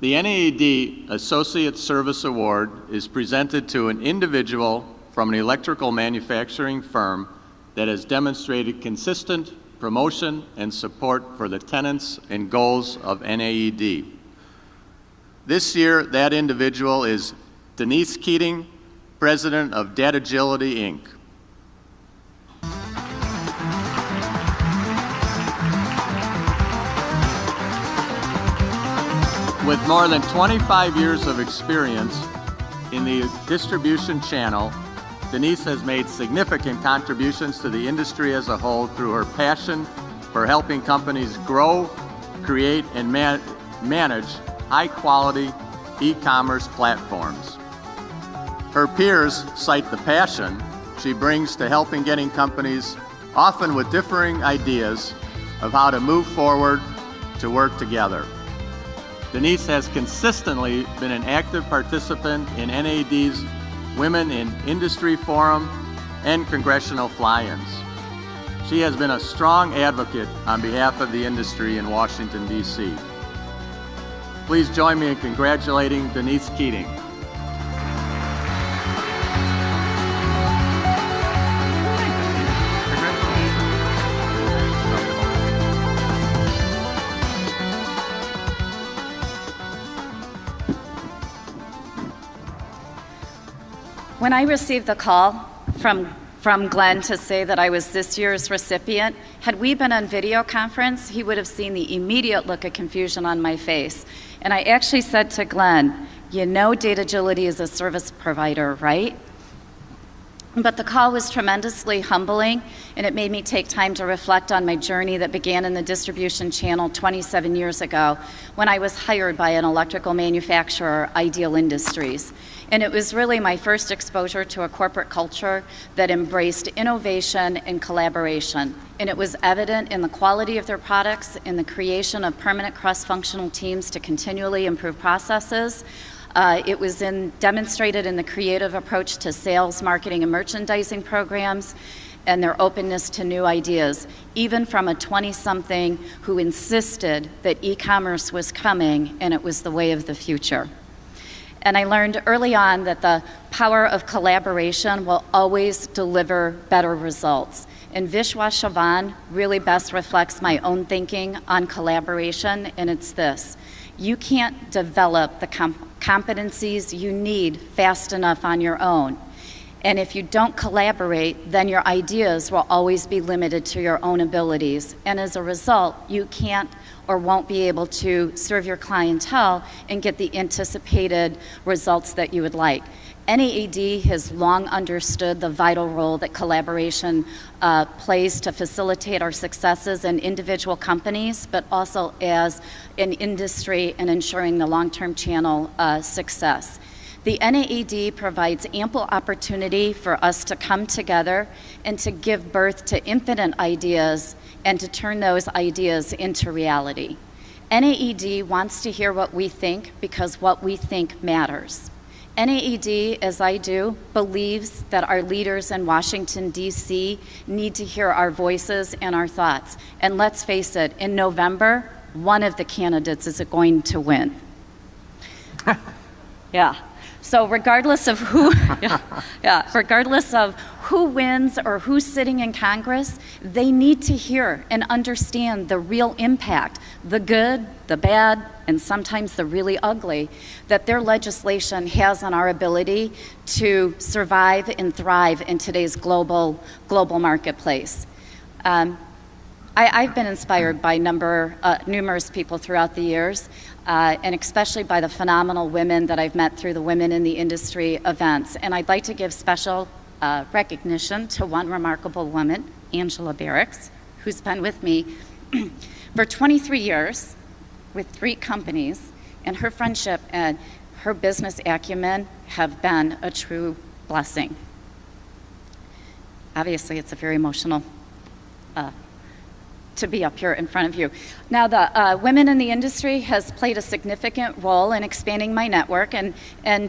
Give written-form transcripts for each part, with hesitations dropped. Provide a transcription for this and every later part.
The NAED Associate Service Award is presented to an individual from an electrical manufacturing firm that has demonstrated consistent promotion and support for the tenets and goals of NAED. This year, that individual is Denise Keating, President of DATAgility, Inc. With more than 25 years of experience in the distribution channel, Denise has made significant contributions to the industry as a whole through her passion for helping companies grow, create, and manage high-quality e-commerce platforms. Her peers cite the passion she brings to helping getting companies, often with differing ideas of how to move forward to work together. Denise has consistently been an active participant in NAED's Women in Industry Forum and congressional fly-ins. She has been a strong advocate on behalf of the industry in Washington, D.C. Please join me in congratulating Denise Keating. When I received the call from Glenn to say that I was this year's recipient, had we been on video conference, he would have seen the immediate look of confusion on my face. And I actually said to Glenn, you know DATAgility is a service provider, right? But the call was tremendously humbling, and it made me take time to reflect on my journey that began in the distribution channel 27 years ago when I was hired by an electrical manufacturer, Ideal Industries. And it was really my first exposure to a corporate culture that embraced innovation and collaboration. And it was evident in the quality of their products, in the creation of permanent cross-functional teams to continually improve processes. It was demonstrated in the creative approach to sales, marketing, and merchandising programs, and their openness to new ideas, even from a 20-something who insisted that e-commerce was coming and it was the way of the future. And I learned early on that the power of collaboration will always deliver better results. And Vishwas Chavan really best reflects my own thinking on collaboration, and it's this. You can't develop the competencies you need fast enough on your own. And if you don't collaborate, then your ideas will always be limited to your own abilities. And as a result, you can't or won't be able to serve your clientele and get the anticipated results that you would like. NAED has long understood the vital role that collaboration plays to facilitate our successes in individual companies, but also as an industry and ensuring the long-term channel success. The NAED provides ample opportunity for us to come together and to give birth to infinite ideas and to turn those ideas into reality. NAED wants to hear what we think because what we think matters. NAED, as I do, believes that our leaders in Washington, D.C. need to hear our voices and our thoughts. And let's face it, in November, one of the candidates is going to win. Yeah. So regardless of who, regardless of who wins or who's sitting in Congress, they need to hear and understand the real impact, the good, the bad, and sometimes the really ugly, that their legislation has on our ability to survive and thrive in today's global marketplace. I've been inspired by numerous people throughout the years, and especially by the phenomenal women that I've met through the Women in the Industry events. And I'd like to give special recognition to one remarkable woman, Angela Barracks, who's been with me for 23 years with 3 companies, and her friendship and her business acumen have been a true blessing. to be up here in front of you. Now, the Women in the Industry has played a significant role in expanding my network, and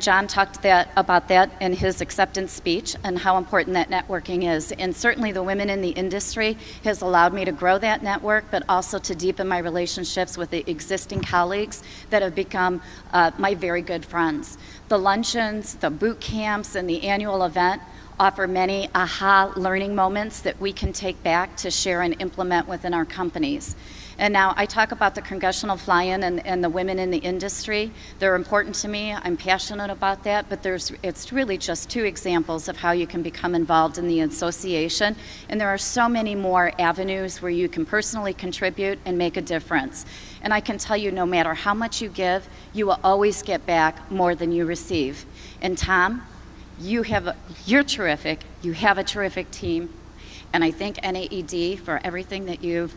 John talked about that in his acceptance speech and how important that networking is. And certainly the Women in the Industry has allowed me to grow that network, but also to deepen my relationships with the existing colleagues that have become my very good friends. The luncheons, the boot camps, and the annual event offer many aha learning moments that we can take back to share and implement within our companies. And now I talk about the congressional fly-in and the Women in the Industry. They're important to me. I'm passionate about that, but it's really just two examples of how you can become involved in the association. And there are so many more avenues where you can personally contribute and make a difference. And I can tell you, no matter how much you give, you will always get back more than you receive. And Tom, you're terrific. You have a terrific team. And I thank NAED for everything that you've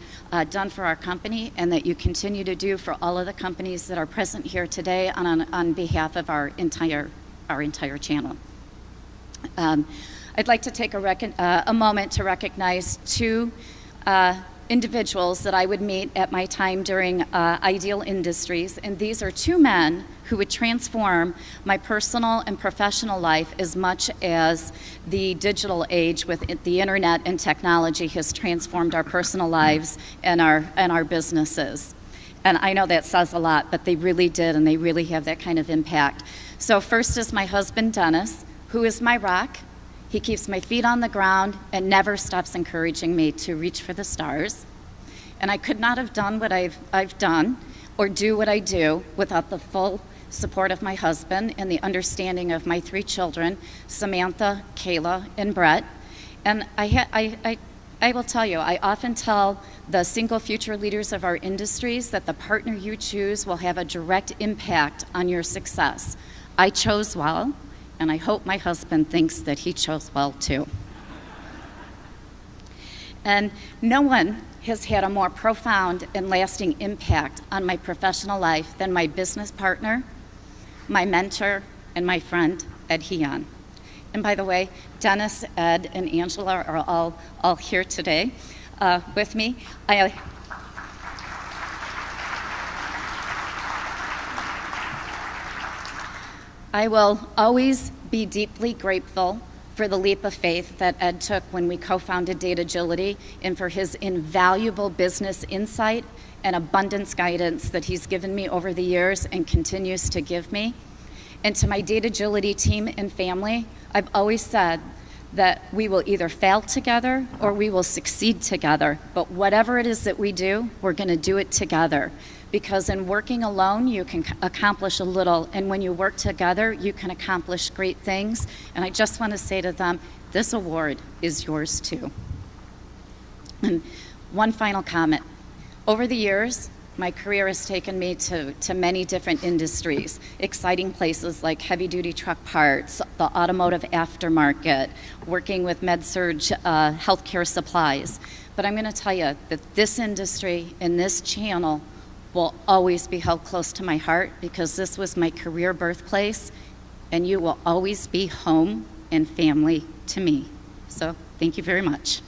done for our company and that you continue to do for all of the companies that are present here today on behalf of our entire channel. I'd like to take a moment to recognize two individuals that I would meet at my time during Ideal Industries, and these are two men who would transform my personal and professional life as much as the digital age with the internet and technology has transformed our personal lives and our businesses. And I know that says a lot, but they really did, and they really have that kind of impact. So first is my husband, Dennis, who is my rock. He keeps my feet on the ground and never stops encouraging me to reach for the stars. And I could not have done what I've done or do what I do without the full support of my husband and the understanding of my three children, Samantha, Kayla, and Brett. And I will tell you, I often tell the single future leaders of our industries that the partner you choose will have a direct impact on your success. I chose well, and I hope my husband thinks that he chose well too. And no one has had a more profound and lasting impact on my professional life than my business partner, my mentor, and my friend, Ed Heon. And by the way, Dennis, Ed, and Angela are all here today with me. I will always be deeply grateful for the leap of faith that Ed took when we co-founded DATAgility and for his invaluable business insight and abundance guidance that he's given me over the years and continues to give me. And to my DATAgility team and family, I've always said that we will either fail together or we will succeed together. But whatever it is that we do, we're going to do it together. Because in working alone, you can accomplish a little, and when you work together, you can accomplish great things. And I just want to say to them, this award is yours too. And one final comment. Over the years, my career has taken me to many different industries, exciting places like heavy-duty truck parts, the automotive aftermarket, working with med-surg healthcare supplies. But I'm going to tell you that this industry and this channel will always be held close to my heart because this was my career birthplace, and you will always be home and family to me. So thank you very much.